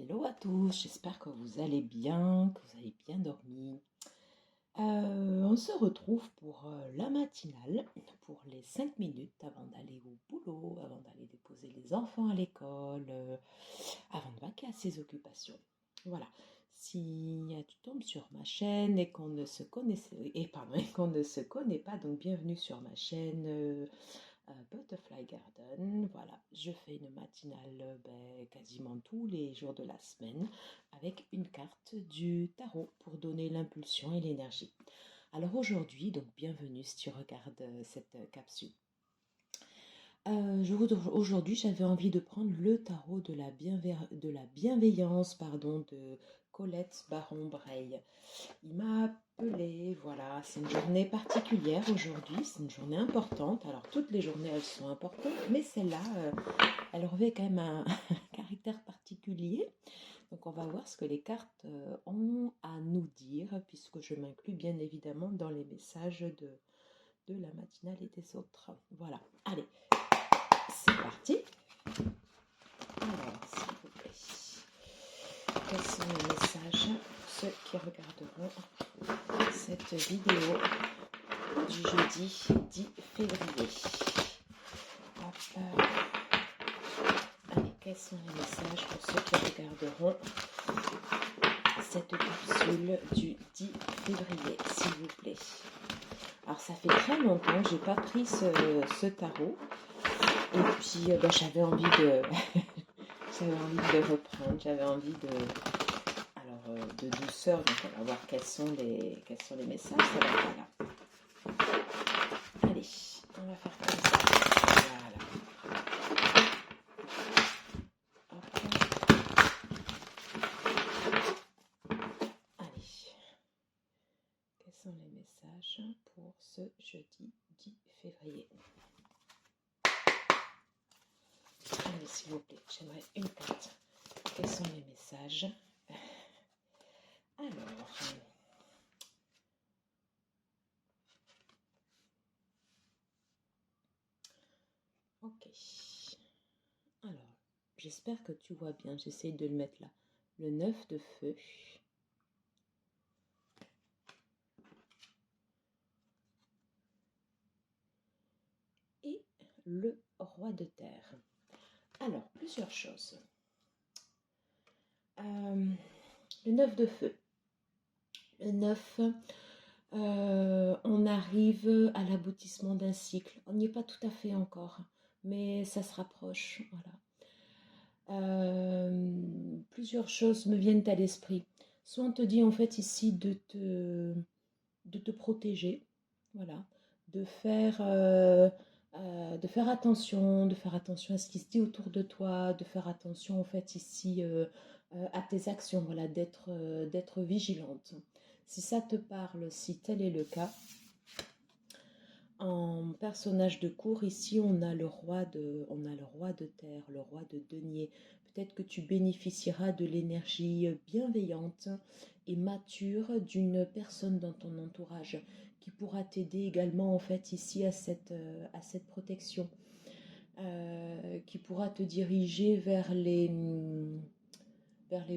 Hello à tous, j'espère que vous allez bien, que vous avez bien dormi. On se retrouve pour la matinale, pour les 5 minutes avant d'aller au boulot, avant d'aller déposer les enfants à l'école, avant de vaquer à ses occupations. Voilà. Si tu tombes sur ma chaîne et qu'on ne se connaissait, et pardon, et qu'on ne se connaît pas, donc bienvenue sur ma chaîne. Butterfly Garden. Voilà, je fais une matinale quasiment tous les jours de la semaine avec une carte du tarot pour donner l'impulsion et l'énergie. Alors aujourd'hui, donc bienvenue si tu regardes cette capsule. Aujourd'hui, j'avais envie de prendre le tarot de la bienveillance de Colette Baron-Breil. Il m'a appelé, voilà, c'est une journée particulière aujourd'hui, c'est une journée importante. Alors toutes les journées elles sont importantes, mais celle-là, elle revêt quand même un caractère particulier. Donc on va voir ce que les cartes ont à nous dire, puisque je m'inclus bien évidemment dans les messages de la matinale et des autres. Voilà, allez, c'est parti. Alors, s'il vous plaît, quels sont les messages pour ceux qui regarderont cette vidéo du jeudi 10 février. Hop. Allez, quels sont les messages pour ceux qui regarderont cette capsule du 10 février, s'il vous plaît. Alors, ça fait très longtemps que je n'ai pas pris ce tarot. Et puis, j'avais envie de... j'avais envie de reprendre, j'avais envie de douceur. Donc, on va voir quels sont les messages. Ça va être là. Allez, on va faire comme ça. Voilà. Allez. Quels sont les messages pour ce jeudi 10 février? Allez, s'il vous plaît, j'aimerais une carte. Quels sont les messages? Alors... Ok. Alors, j'espère que tu vois bien. J'essaye de le mettre là. Le 9 de feu. Et le roi de terre. Alors, plusieurs choses. Le 9 de feu. Le 9, on arrive à l'aboutissement d'un cycle. On n'y est pas tout à fait encore, mais ça se rapproche. Voilà. Plusieurs choses me viennent à l'esprit. Soit on te dit en fait ici de te protéger, voilà, de faire attention, à ce qui se dit autour de toi, de faire attention en fait ici à tes actions, voilà, d'être vigilante. Si ça te parle, si tel est le cas, en personnage de cour, ici, on a le roi de terre, le roi de denier. Peut-être que tu bénéficieras de l'énergie bienveillante et mature d'une personne dans ton entourage qui pourra t'aider également, en fait, ici, à cette protection. Qui pourra te diriger vers les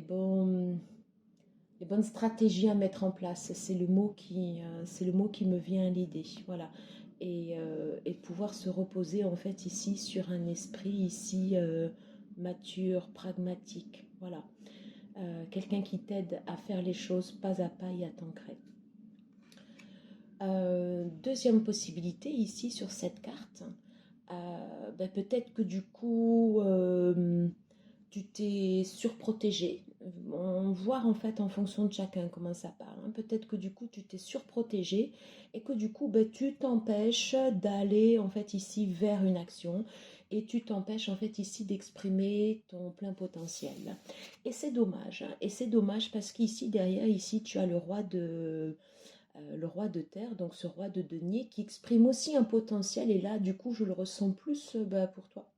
bonnes stratégies à mettre en place. C'est le mot qui me vient à l'idée. Voilà. Et pouvoir se reposer en fait ici sur un esprit ici mature, pragmatique. Voilà. Quelqu'un qui t'aide à faire les choses pas à pas et à t'ancrer. Deuxième possibilité ici sur cette carte, peut-être que du coup tu t'es surprotégé. On voit en fait en fonction de chacun comment ça parle. Hein. Peut-être que du coup tu t'es surprotégé et que du coup tu t'empêches d'aller en fait ici vers une action et tu t'empêches en fait ici d'exprimer ton plein potentiel. Et c'est dommage. Hein. Et c'est dommage parce qu'ici derrière ici tu as le roi de terre, donc ce roi de denier qui exprime aussi un potentiel et là du coup je le ressens plus pour toi.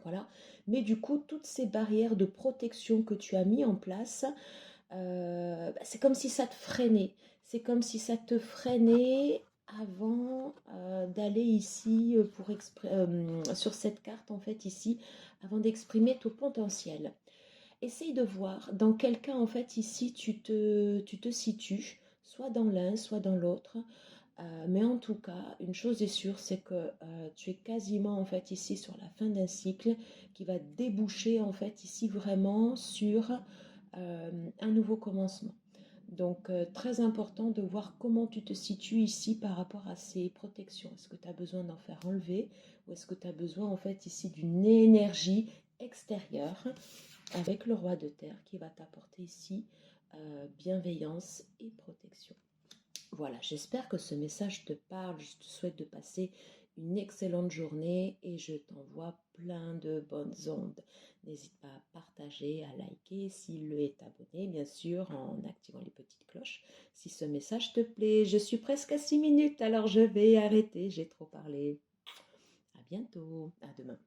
Voilà. Mais du coup, toutes ces barrières de protection que tu as mis en place, c'est comme si ça te freinait. C'est comme si ça te freinait avant d'aller ici sur cette carte en fait ici, avant d'exprimer ton potentiel. essaye de voir dans quel cas en fait ici tu te situes, soit dans l'un, soit dans l'autre. Mais en tout cas, une chose est sûre, c'est que tu es quasiment en fait ici sur la fin d'un cycle qui va déboucher en fait ici vraiment sur un nouveau commencement. Donc, très important de voir comment tu te situes ici par rapport à ces protections. Est-ce que tu as besoin d'en faire enlever ou est-ce que tu as besoin en fait ici d'une énergie extérieure avec le roi de terre qui va t'apporter ici bienveillance et protection. Voilà, j'espère que ce message te parle. Je te souhaite de passer une excellente journée et je t'envoie plein de bonnes ondes. N'hésite pas à partager, à liker s'il le est abonné, bien sûr, en activant les petites cloches. Si ce message te plaît, je suis presque à 6 minutes, alors je vais arrêter, j'ai trop parlé. À bientôt, à demain.